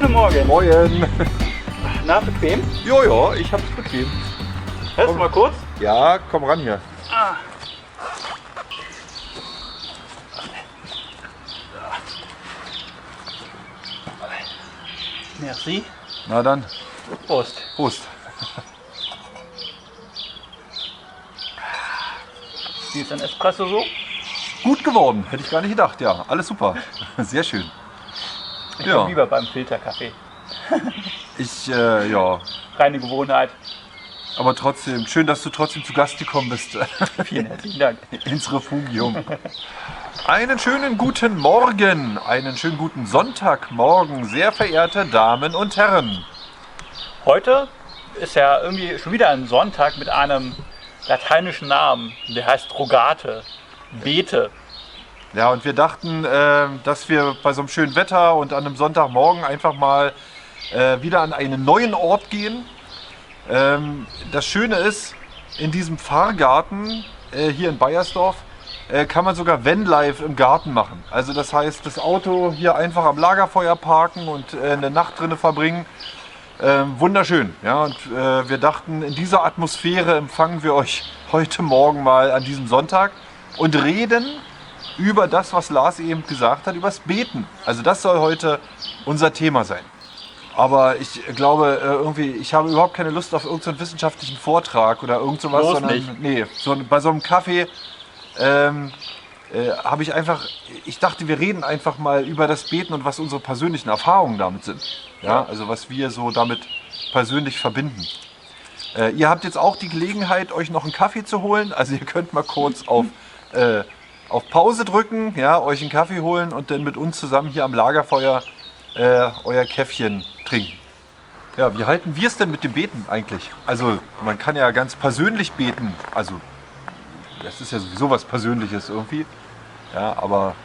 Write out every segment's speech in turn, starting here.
Guten Morgen. Moin. Na, bequem? Jojo, ich hab's bequem. Hörst du mal kurz? Ja, komm ran hier. Ah. Merci. Na dann, Prost. Prost. Wie ist ein Espresso so? Gut geworden, hätte ich gar nicht gedacht. Ja, alles super. Sehr schön. Ich Ja. bin lieber beim Filterkaffee. Ja, Reine Gewohnheit. aber trotzdem, schön, dass du trotzdem zu Gast gekommen bist. Vielen herzlichen Dank. Ins Refugium. Einen schönen guten Morgen, einen schönen guten Sonntagmorgen, sehr verehrte Damen und Herren. Heute ist ja irgendwie schon wieder ein Sonntag mit einem lateinischen Namen. Der heißt Rogate. Beete. Ja, und wir dachten, dass wir bei so einem schönen Wetter und an einem Sonntagmorgen einfach mal wieder an einen neuen Ort gehen. Das Schöne ist, in diesem Pfarrgarten hier in Baiersdorf kann man sogar Vanlife im Garten machen. Also das heißt, das Auto hier einfach am Lagerfeuer parken und eine Nacht drinne verbringen. Wunderschön. Ja, und wir dachten, in dieser Atmosphäre empfangen wir euch heute Morgen mal an diesem Sonntag und reden über das, was Lars eben gesagt hat, übers Beten. Also das soll heute unser Thema sein. Aber ich glaube, irgendwie, ich habe überhaupt keine Lust auf irgendeinen wissenschaftlichen Vortrag oder irgend sowas, Bloß sondern nicht. nee, bei so einem Kaffee habe ich einfach, ich dachte, wir reden einfach mal über das Beten und was unsere persönlichen Erfahrungen damit sind. Ja, also was wir so damit persönlich verbinden. Ihr habt jetzt auch die Gelegenheit, euch noch einen Kaffee zu holen. Also ihr könnt mal kurz auf Pause drücken, ja, euch einen Kaffee holen und dann mit uns zusammen hier am Lagerfeuer euer Käffchen trinken. Ja, wie halten wir es denn mit dem Beten eigentlich? Also man kann ja ganz persönlich beten. Also das ist ja sowieso was Persönliches irgendwie. Ja, aber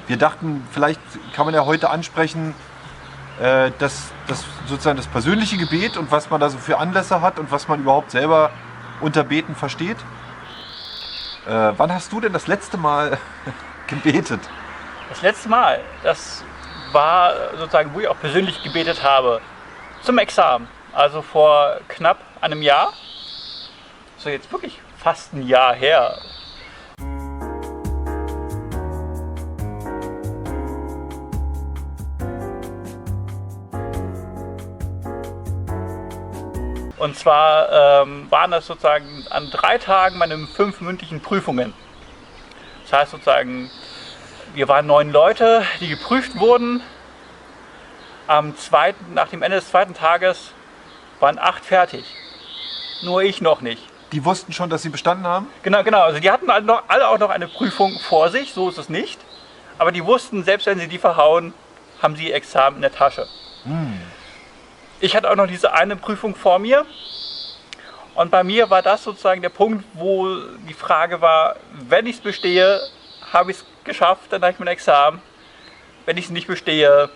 wir dachten, vielleicht kann man ja heute ansprechen, das sozusagen das persönliche Gebet und was man da so für Anlässe hat und was man überhaupt selber unter Beten versteht. Wann hast du denn das letzte Mal gebetet? Das letzte Mal, das war sozusagen, wo ich auch persönlich gebetet habe, zum Examen. Also vor knapp einem Jahr. So jetzt wirklich fast ein Jahr her. Und zwar waren das sozusagen an 3 Tagen meine 5 mündlichen Prüfungen. Das heißt sozusagen, wir waren 9 Leute, die geprüft wurden. Nach dem Ende des 2. Tages waren 8 fertig. Nur ich noch nicht. Die wussten schon, dass sie bestanden haben? Genau. Also die hatten alle auch noch eine Prüfung vor sich, so ist es nicht. Aber die wussten, selbst wenn sie die verhauen, haben sie ihr Examen in der Tasche. Ich hatte auch noch diese eine Prüfung vor mir. Und bei mir war das sozusagen der Punkt, wo die Frage war, wenn ich es bestehe, habe ich es geschafft, dann habe ich mein Examen. Wenn ich es nicht bestehe,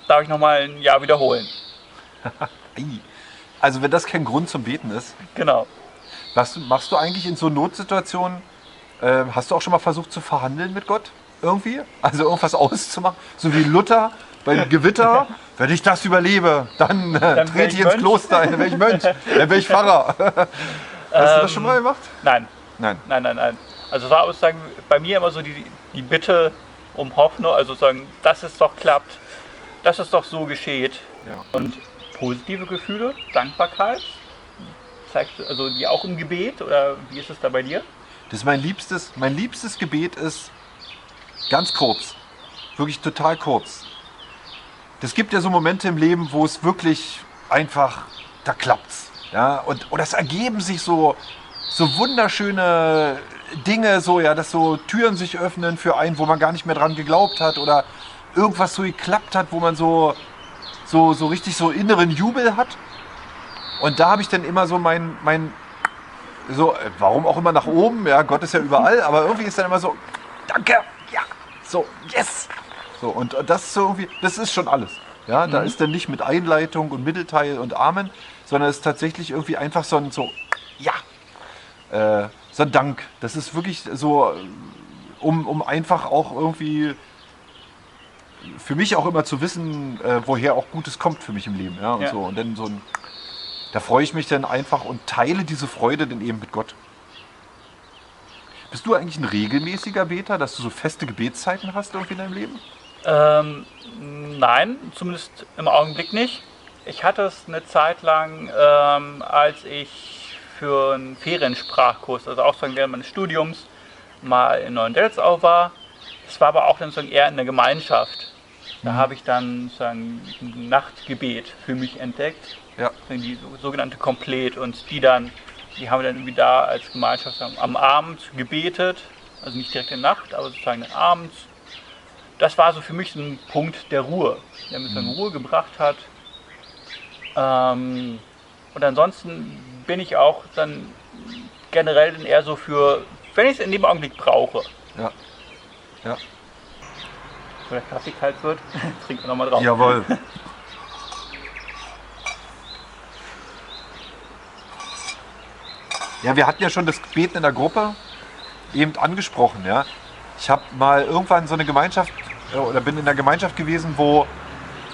darf ich nochmal ein Jahr wiederholen. Also wenn das kein Grund zum Beten ist. Genau. Machst du eigentlich in so Notsituationen, hast du auch schon mal versucht zu verhandeln mit Gott? Irgendwie? Also irgendwas auszumachen? So wie Luther beim Gewitter, wenn ich das überlebe, dann trete ich ins Mönch. Kloster, dann werde ich Mönch, dann werde ich Pfarrer. Hast du das schon mal gemacht? Nein. Nein. Also es war sozusagen bei mir immer so die Bitte um Hoffnung, also sozusagen, dass es doch klappt, dass es doch so geschieht. Ja. Und positive Gefühle, Dankbarkeit, zeigst du also die auch im Gebet oder wie ist es da bei dir? Das ist mein liebstes Gebet ist ganz kurz. Wirklich total kurz. Es gibt ja so Momente im Leben, wo es wirklich einfach, da klappt's. Ja? Oder es ergeben sich so wunderschöne Dinge, so, ja, dass so Türen sich öffnen für einen, wo man gar nicht mehr dran geglaubt hat. Oder irgendwas so geklappt hat, wo man so richtig so inneren Jubel hat. Und da habe ich dann immer so warum auch immer nach oben, ja, Gott ist ja überall, aber irgendwie ist dann immer so, danke, ja, so, yes. So, und das ist so irgendwie, das ist schon alles. Ja, da ist dann nicht mit Einleitung und Mittelteil und Amen, sondern es ist tatsächlich irgendwie einfach so ein Dank. Das ist wirklich so, um einfach auch irgendwie für mich auch immer zu wissen, woher auch Gutes kommt für mich im Leben. Ja, und Ja. so. Und dann da freue ich mich dann einfach und teile diese Freude dann eben mit Gott. Bist du eigentlich ein regelmäßiger Beter, dass du so feste Gebetszeiten hast irgendwie in deinem Leben? Nein, zumindest im Augenblick nicht. Ich hatte es eine Zeit lang, als ich für einen Feriensprachkurs, also auch so während meines Studiums, mal in Neuendelzau war. Das war aber auch dann so eher in der Gemeinschaft. Da habe ich dann sozusagen ein Nachtgebet für mich entdeckt, Ja. die sogenannte Komplett. Und die haben wir dann irgendwie da als Gemeinschaft am Abend gebetet, also nicht direkt in der Nacht, aber sozusagen dann abends. Das war so für mich ein Punkt der Ruhe, der mir so eine Ruhe gebracht hat. Und ansonsten bin ich auch dann generell dann eher so für, wenn ich es in dem Augenblick brauche. Ja. Ja. Wo der Kaffee kalt wird, trinken wir nochmal drauf. Jawohl. Ja, wir hatten ja schon das Beten in der Gruppe eben angesprochen. Ja. Ich habe mal irgendwann so eine Gemeinschaft oder bin in einer Gemeinschaft gewesen, wo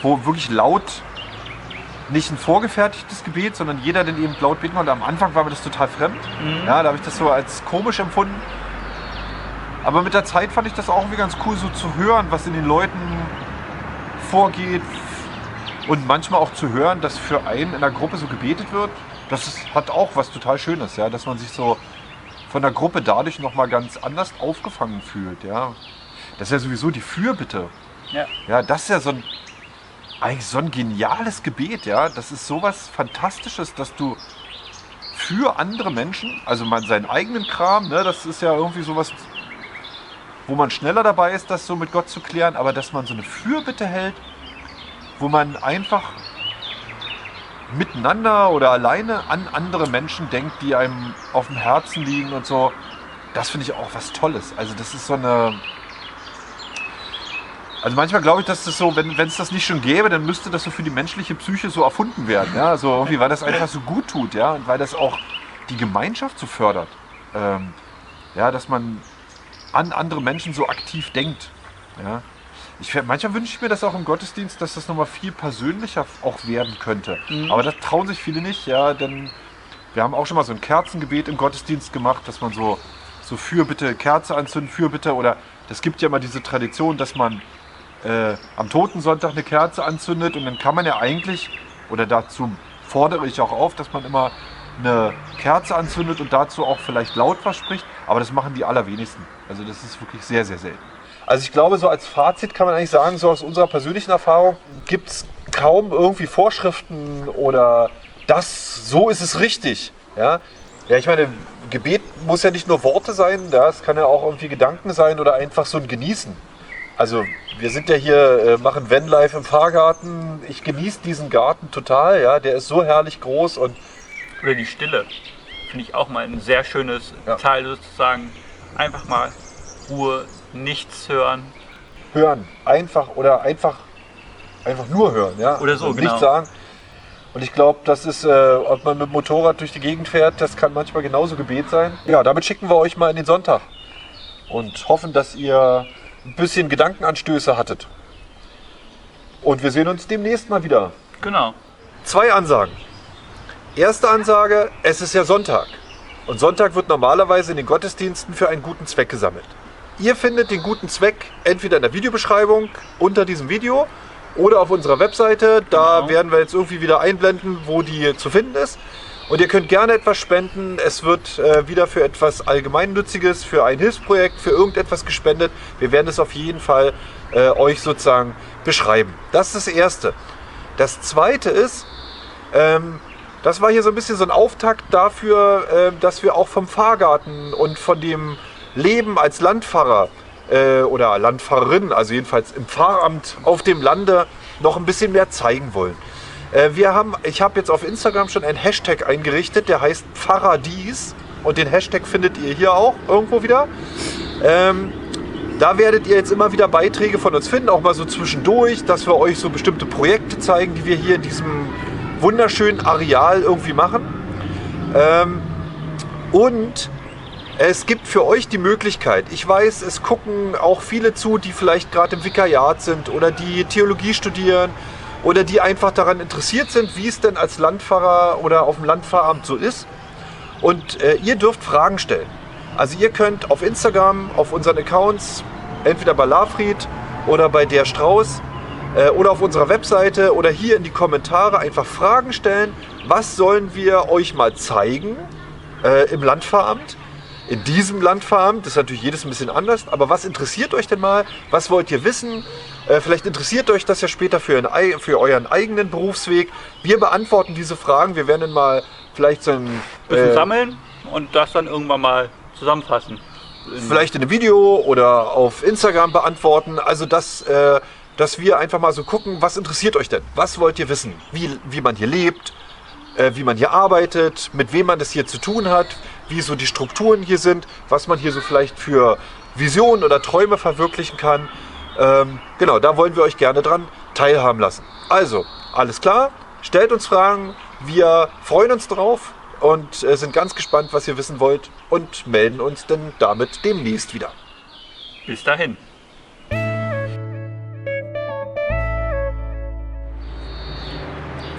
wirklich laut, nicht ein vorgefertigtes Gebet, sondern jeder den eben laut beten konnte. Am Anfang war mir das total fremd. Ja, da habe ich das so als komisch empfunden. Aber mit der Zeit fand ich das auch irgendwie ganz cool, so zu hören, was in den Leuten vorgeht. Und manchmal auch zu hören, dass für einen in der Gruppe so gebetet wird. Hat auch was total Schönes, ja, dass man sich so von der Gruppe dadurch nochmal ganz anders aufgefangen fühlt. Ja. Das ist ja sowieso die Fürbitte. Ja. Ja, das ist ja eigentlich so ein geniales Gebet. Ja. Das ist sowas Fantastisches, dass du für andere Menschen, also seinen eigenen Kram, ne, das ist ja irgendwie sowas, wo man schneller dabei ist, das so mit Gott zu klären, aber dass man so eine Fürbitte hält, wo man einfach miteinander oder alleine an andere Menschen denkt, die einem auf dem Herzen liegen und so. Das finde ich auch was Tolles. Also das ist so eine... Also manchmal glaube ich, dass das so, wenn es das nicht schon gäbe, dann müsste das so für die menschliche Psyche so erfunden werden. Ja? So irgendwie, weil das einfach so gut tut, ja, und weil das auch die Gemeinschaft so fördert. Ja, dass man an andere Menschen so aktiv denkt. Ja. Manchmal wünsche ich mir das auch im Gottesdienst, dass das nochmal viel persönlicher auch werden könnte. Aber das trauen sich viele nicht, ja, denn wir haben auch schon mal so ein Kerzengebet im Gottesdienst gemacht, dass man so Fürbitte, Kerze anzünden, Fürbitte, oder das gibt ja immer diese Tradition, dass man am Totensonntag eine Kerze anzündet, und dann kann man ja eigentlich, oder dazu fordere ich auch auf, dass man immer eine Kerze anzündet und dazu auch vielleicht laut was spricht, aber das machen die allerwenigsten. Also das ist wirklich sehr, sehr selten. Also ich glaube, so als Fazit kann man eigentlich sagen, so aus unserer persönlichen Erfahrung gibt es kaum irgendwie Vorschriften oder so ist es richtig. Ja, ich meine, Gebet muss ja nicht nur Worte sein, ja, es kann ja auch irgendwie Gedanken sein oder einfach so ein Genießen. Also wir sind ja hier, machen Vanlife im Pfarrgarten. Ich genieße diesen Garten total, ja, der ist so herrlich groß. Und Oder die Stille, finde ich auch mal ein sehr schönes Teil sozusagen. Einfach mal Ruhe, nichts hören. Einfach nur hören, ja. Oder so, und genau. Nichts sagen. Und ich glaube, das ist, ob man mit dem Motorrad durch die Gegend fährt, das kann manchmal genauso Gebet sein. Ja, damit schicken wir euch mal in den Sonntag und hoffen, dass ihr ein bisschen Gedankenanstöße hattet. Und wir sehen uns demnächst mal wieder. Genau. 2 Ansagen. Erste Ansage, es ist ja Sonntag. Und Sonntag wird normalerweise in den Gottesdiensten für einen guten Zweck gesammelt. Ihr findet den guten Zweck entweder in der Videobeschreibung unter diesem Video oder auf unserer Webseite. Da werden wir jetzt irgendwie wieder einblenden, wo die zu finden ist. Und ihr könnt gerne etwas spenden. Es wird wieder für etwas Allgemeinnütziges, für ein Hilfsprojekt, für irgendetwas gespendet. Wir werden es auf jeden Fall euch sozusagen beschreiben. Das ist das Erste. Das Zweite ist, das war hier so ein bisschen so ein Auftakt dafür, dass wir auch vom Pfarrgarten und von dem Leben als Landpfarrer oder Landpfarrerin, also jedenfalls im Pfarramt auf dem Lande, noch ein bisschen mehr zeigen wollen. Ich habe jetzt auf Instagram schon einen Hashtag eingerichtet, der heißt Pfarradies, und den Hashtag findet ihr hier auch irgendwo wieder. Da werdet ihr jetzt immer wieder Beiträge von uns finden, auch mal so zwischendurch, dass wir euch so bestimmte Projekte zeigen, die wir hier in diesem wunderschönen Areal irgendwie machen. Und Es gibt für euch die Möglichkeit, ich weiß, es gucken auch viele zu, die vielleicht gerade im Vikariat sind oder die Theologie studieren oder die einfach daran interessiert sind, wie es denn als Landpfarrer oder auf dem Landpfarramt so ist. Und ihr dürft Fragen stellen. Also ihr könnt auf Instagram, auf unseren Accounts, entweder bei Lafried oder bei der Strauß oder auf unserer Webseite oder hier in die Kommentare einfach Fragen stellen. Was sollen wir euch mal zeigen im Landpfarramt? In diesem Landpfarramt, das ist natürlich jedes ein bisschen anders, aber was interessiert euch denn mal? Was wollt ihr wissen? Vielleicht interessiert euch das ja später für euren eigenen Berufsweg. Wir beantworten diese Fragen. Wir werden dann mal vielleicht so ein bisschen sammeln und das dann irgendwann mal zusammenfassen. Vielleicht in einem Video oder auf Instagram beantworten. Also dass wir einfach mal so gucken, was interessiert euch denn? Was wollt ihr wissen? Wie man hier lebt, wie man hier arbeitet, mit wem man das hier zu tun hat, wie so die Strukturen hier sind, was man hier so vielleicht für Visionen oder Träume verwirklichen kann. Genau, da wollen wir euch gerne dran teilhaben lassen. Also, alles klar, stellt uns Fragen, wir freuen uns drauf und sind ganz gespannt, was ihr wissen wollt und melden uns dann damit demnächst wieder. Bis dahin.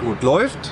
Gut, läuft.